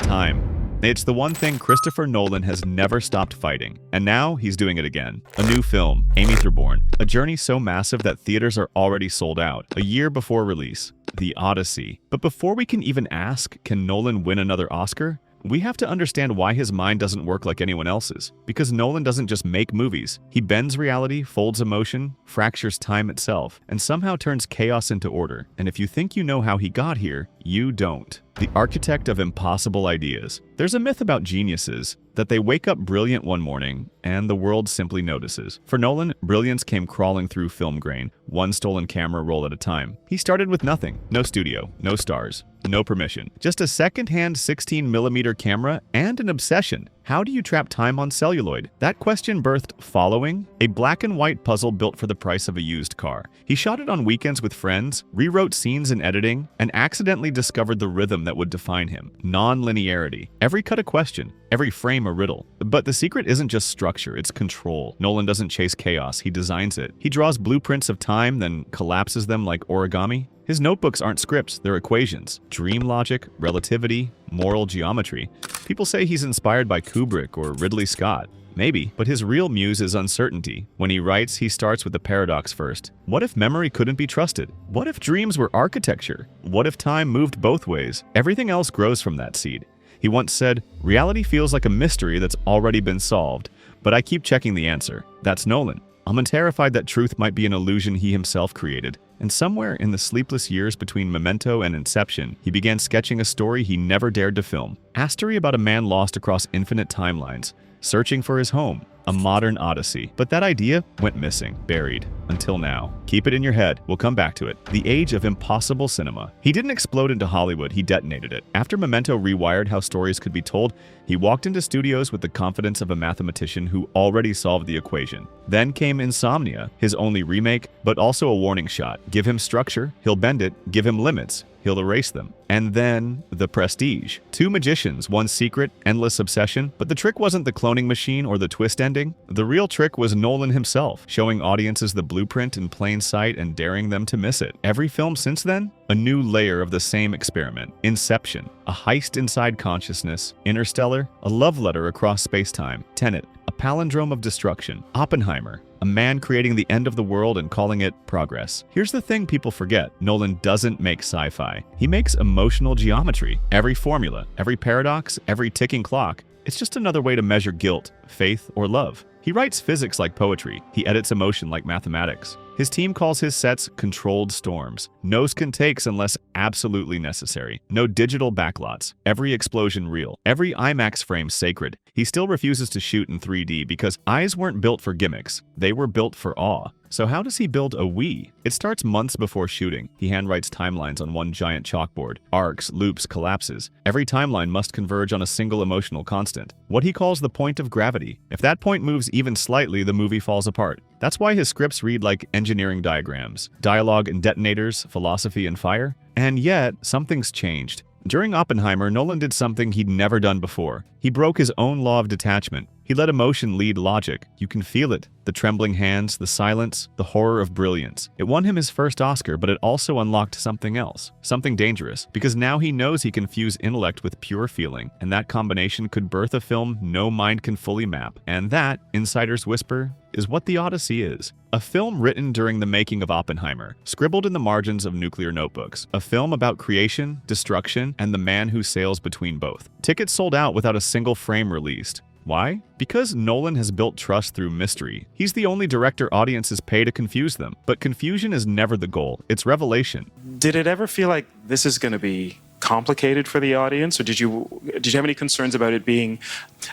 Time. It's the one thing Christopher Nolan has never stopped fighting, and now he's doing it again. A new film, Amy Thorborn, a journey so massive that theaters are already sold out, a year before release. The Odyssey. But before we can even ask, can Nolan win another Oscar? We have to understand why his mind doesn't work like anyone else's. Because Nolan doesn't just make movies. He bends reality, folds emotion, fractures time itself, and somehow turns chaos into order. And if you think you know how he got here, you don't. The architect of impossible ideas. There's a myth about geniuses that they wake up brilliant one morning and the world simply notices. For Nolan, brilliance came crawling through film grain, one stolen camera roll at a time. He started with nothing. No studio, no stars, no permission. Just a second-hand 16mm camera and an obsession. How do you trap time on celluloid? That question birthed Following, a black and white puzzle built for the price of a used car. He shot it on weekends with friends, rewrote scenes in editing, and accidentally discovered the rhythm that would define him. Non-linearity. Every cut a question, every frame a riddle. But the secret isn't just structure, it's control. Nolan doesn't chase chaos, he designs it. He draws blueprints of time, then collapses them like origami. His notebooks aren't scripts, they're equations. Dream logic, relativity, moral geometry. People say he's inspired by Kubrick or Ridley Scott. Maybe, but his real muse is uncertainty. When he writes, he starts with a paradox first. What if memory couldn't be trusted? What if dreams were architecture? What if time moved both ways? Everything else grows from that seed. He once said, "Reality feels like a mystery that's already been solved, but I keep checking the answer." That's Nolan. I'm terrified that truth might be an illusion he himself created. And somewhere in the sleepless years between Memento and Inception, he began sketching a story he never dared to film. A story about a man lost across infinite timelines, searching for his home, a modern odyssey. But that idea went missing, buried, until now. Keep it in your head, we'll come back to it. The age of impossible cinema. He didn't explode into Hollywood, he detonated it. After Memento rewired how stories could be told, he walked into studios with the confidence of a mathematician who already solved the equation. Then came Insomnia, his only remake, but also a warning shot. Give him structure, he'll bend it. Give him limits, he'll erase them. And then The Prestige. Two magicians, one secret, endless obsession. But the trick wasn't the cloning machine or the twist ending. The real trick was Nolan himself, showing audiences the blueprint in plain sight and daring them to miss it. Every film since then, a new layer of the same experiment. Inception, a heist inside consciousness. Interstellar, a love letter across space-time. Tenet, a palindrome of destruction. Oppenheimer, a man creating the end of the world and calling it progress. Here's the thing people forget. Nolan doesn't make sci-fi. He makes emotional geometry. Every formula, every paradox, every ticking clock, it's just another way to measure guilt, faith, or love. He writes physics like poetry. He edits emotion like mathematics. His team calls his sets controlled storms. No skin takes unless absolutely necessary. No digital backlots. Every explosion real. Every IMAX frame sacred. He still refuses to shoot in 3D because eyes weren't built for gimmicks. They were built for awe. So how does he build a we? It starts months before shooting. He handwrites timelines on one giant chalkboard. Arcs, loops, collapses. Every timeline must converge on a single emotional constant. What he calls the point of gravity. If that point moves even slightly, the movie falls apart. That's why his scripts read like engineering diagrams. Dialogue and detonators, philosophy and fire. And yet, something's changed. During Oppenheimer, Nolan did something he'd never done before. He broke his own law of detachment. He let emotion lead logic. You can feel it. The trembling hands, the silence, the horror of brilliance. It won him his first Oscar, but it also unlocked something else. Something dangerous. Because now he knows he can fuse intellect with pure feeling. And that combination could birth a film no mind can fully map. And that, insiders whisper, is what The Odyssey is. A film written during the making of Oppenheimer, scribbled in the margins of nuclear notebooks. A film about creation, destruction, and the man who sails between both. Tickets sold out without a single frame released. Why? Because Nolan has built trust through mystery. He's the only director audiences pay to confuse them. But confusion is never the goal, it's revelation. Did it ever feel like this is going to be complicated for the audience, or did you have any concerns about it being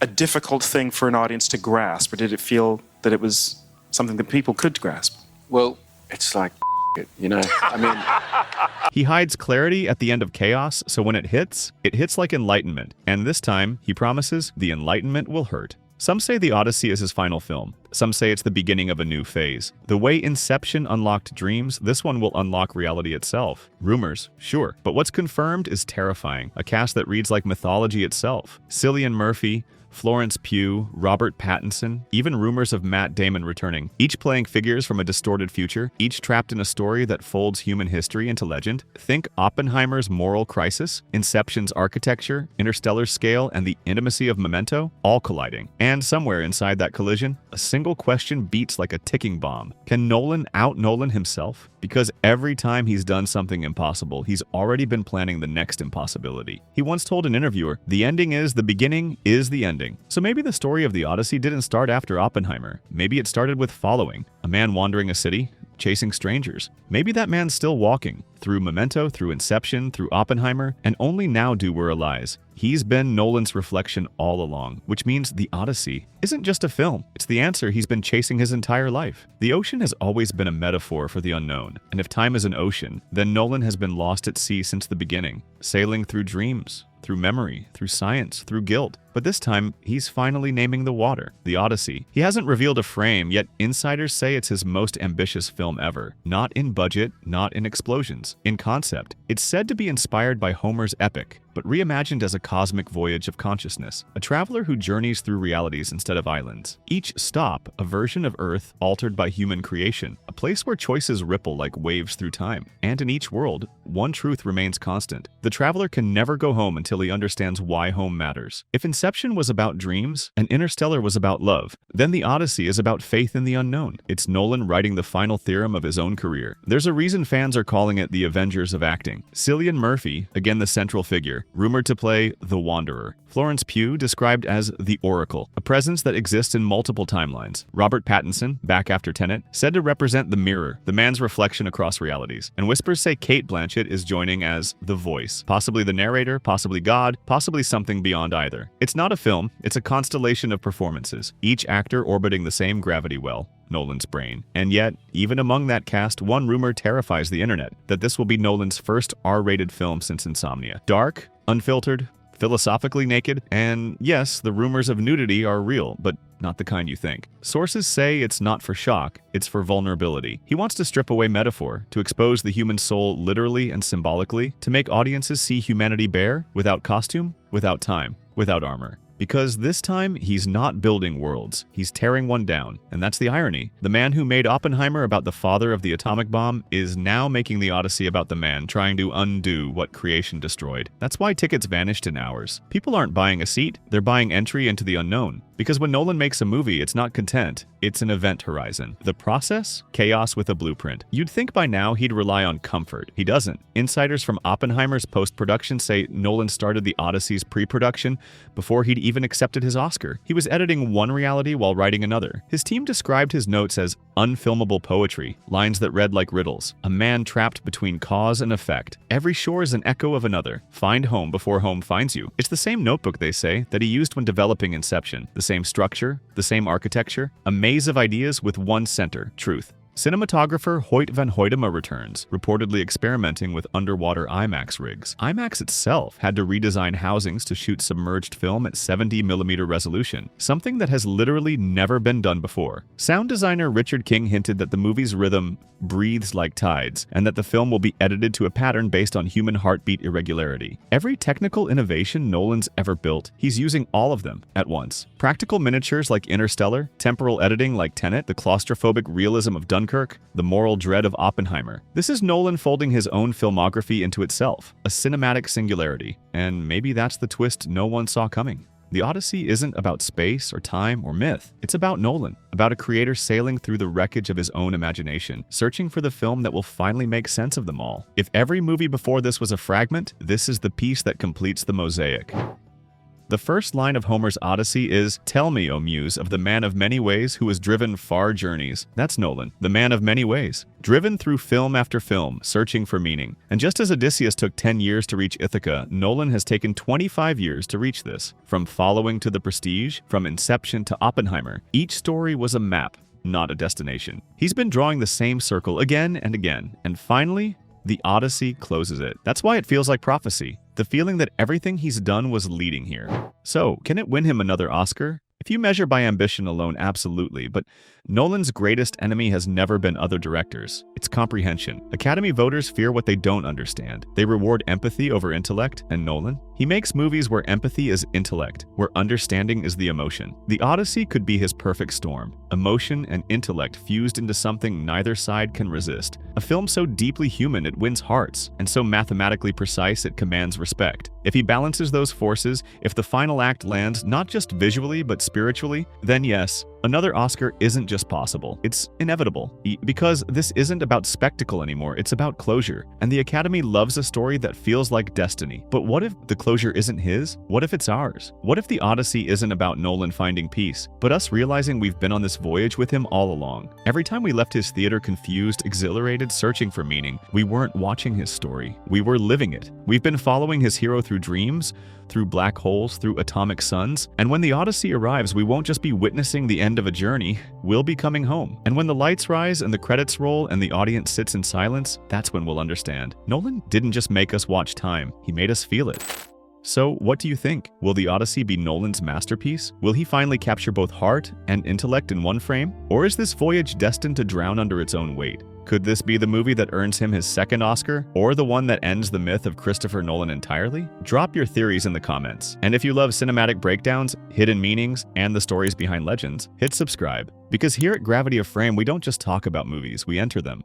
a difficult thing for an audience to grasp, or did it feel that it was something that people could grasp? Well, it's like it, you know? I mean... He hides clarity at the end of chaos, so when it hits like enlightenment. And this time, he promises the enlightenment will hurt. Some say The Odyssey is his final film. Some say it's the beginning of a new phase. The way Inception unlocked dreams, this one will unlock reality itself. Rumors, sure, but what's confirmed is terrifying. A cast that reads like mythology itself. Cillian Murphy, Florence Pugh, Robert Pattinson, even rumors of Matt Damon returning, each playing figures from a distorted future, each trapped in a story that folds human history into legend. Think Oppenheimer's moral crisis, Inception's architecture, Interstellar's scale, and the intimacy of Memento, all colliding. And somewhere inside that collision, a single question beats like a ticking bomb. Can Nolan out-Nolan himself? Because every time he's done something impossible, he's already been planning the next impossibility. He once told an interviewer, "The ending is the beginning is the ending." So maybe the story of the Odyssey didn't start after Oppenheimer. Maybe it started with following, a man wandering a city, chasing strangers. Maybe that man's still walking, through Memento, through Inception, through Oppenheimer, and only now do we realize he's been Nolan's reflection all along, which means The Odyssey isn't just a film, it's the answer he's been chasing his entire life. The ocean has always been a metaphor for the unknown, and if time is an ocean, then Nolan has been lost at sea since the beginning, sailing through dreams, through memory, through science, through guilt. But this time, he's finally naming the water, The Odyssey. He hasn't revealed a frame, yet insiders say it's his most ambitious film ever. Not in budget, not in explosions, in concept. It's said to be inspired by Homer's epic, but reimagined as a cosmic voyage of consciousness, a traveler who journeys through realities instead of islands. Each stop, a version of Earth altered by human creation, a place where choices ripple like waves through time. And in each world, one truth remains constant. The traveler can never go home until he understands why home matters. If Inception was about dreams, and Interstellar was about love, then The Odyssey is about faith in the unknown. It's Nolan writing the final theorem of his own career. There's a reason fans are calling it the Avengers of acting. Cillian Murphy, again the central figure, rumored to play the Wanderer. Florence Pugh described as the Oracle, a presence that exists in multiple timelines. Robert Pattinson, back after Tenet, said to represent the mirror, the man's reflection across realities. And whispers say Cate Blanchett is joining as the voice, possibly the narrator, possibly God, possibly something beyond either. It's not a film, it's a constellation of performances, each actor orbiting the same gravity well, Nolan's brain. And yet, even among that cast, one rumor terrifies the internet, that this will be Nolan's first R-rated film since Insomnia. Dark, unfiltered, philosophically naked, and yes, the rumors of nudity are real, but not the kind you think. Sources say it's not for shock, it's for vulnerability. He wants to strip away metaphor, to expose the human soul literally and symbolically, to make audiences see humanity bare, without costume, without time, without armor. Because this time, he's not building worlds, he's tearing one down. And that's the irony. The man who made Oppenheimer about the father of the atomic bomb is now making The Odyssey about the man trying to undo what creation destroyed. That's why tickets vanished in hours. People aren't buying a seat, they're buying entry into the unknown. Because when Nolan makes a movie, it's not content, it's an event horizon. The process? Chaos with a blueprint. You'd think by now he'd rely on comfort. He doesn't. Insiders from Oppenheimer's post-production say Nolan started The Odyssey's pre-production before he'd even accepted his Oscar. He was editing one reality while writing another. His team described his notes as unfilmable poetry, lines that read like riddles. A man trapped between cause and effect. Every shore is an echo of another. Find home before home finds you. It's the same notebook, they say, that he used when developing Inception. The same structure, the same architecture, a maze of ideas with one center, truth. Cinematographer Hoyt van Hoytema returns, reportedly experimenting with underwater IMAX rigs. IMAX itself had to redesign housings to shoot submerged film at 70mm resolution, something that has literally never been done before. Sound designer Richard King hinted that the movie's rhythm breathes like tides, and that the film will be edited to a pattern based on human heartbeat irregularity. Every technical innovation Nolan's ever built, he's using all of them at once. Practical miniatures like Interstellar, temporal editing like Tenet, the claustrophobic realism of Dunkirk, the moral dread of Oppenheimer. This is Nolan folding his own filmography into itself, a cinematic singularity, and maybe that's the twist no one saw coming. The Odyssey isn't about space or time or myth. It's about Nolan, about a creator sailing through the wreckage of his own imagination, searching for the film that will finally make sense of them all. If every movie before this was a fragment, this is the piece that completes the mosaic. The first line of Homer's Odyssey is, "Tell me, O muse, of the man of many ways who has driven far journeys." That's Nolan, the man of many ways. Driven through film after film, searching for meaning. And just as Odysseus took 10 years to reach Ithaca, Nolan has taken 25 years to reach this. From Following to The Prestige, from Inception to Oppenheimer, each story was a map, not a destination. He's been drawing the same circle again and again, and finally, The Odyssey closes it. That's why it feels like prophecy. The feeling that everything he's done was leading here. So, can it win him another Oscar? If If you measure by ambition alone, absolutely, but Nolan's greatest enemy has never been other directors. It's comprehension. Academy voters fear what they don't understand. They reward empathy over intellect, and Nolan? He makes movies where empathy is intellect, where understanding is the emotion. The Odyssey could be his perfect storm. Emotion and intellect fused into something neither side can resist. A film so deeply human it wins hearts, and so mathematically precise it commands respect. If he balances those forces, if the final act lands not just visually but spiritually, then yes, another Oscar isn't just possible, it's inevitable. Because this isn't about spectacle anymore, it's about closure. And the Academy loves a story that feels like destiny. But what if the closure isn't his? What if it's ours? What if the Odyssey isn't about Nolan finding peace, but us realizing we've been on this voyage with him all along? Every time we left his theater confused, exhilarated, searching for meaning, we weren't watching his story, we were living it. We've been following his hero through dreams, through black holes, through atomic suns, and when the Odyssey arrives, we won't just be witnessing the end of a journey, we'll be coming home. And when the lights rise and the credits roll and the audience sits in silence, that's when we'll understand. Nolan didn't just make us watch time, he made us feel it. So, what do you think? Will The Odyssey be Nolan's masterpiece? Will he finally capture both heart and intellect in one frame? Or is this voyage destined to drown under its own weight? Could this be the movie that earns him his second Oscar, or the one that ends the myth of Christopher Nolan entirely? Drop your theories in the comments. And if you love cinematic breakdowns, hidden meanings, and the stories behind legends, hit subscribe. Because here at Gravity of Frame, we don't just talk about movies, we enter them.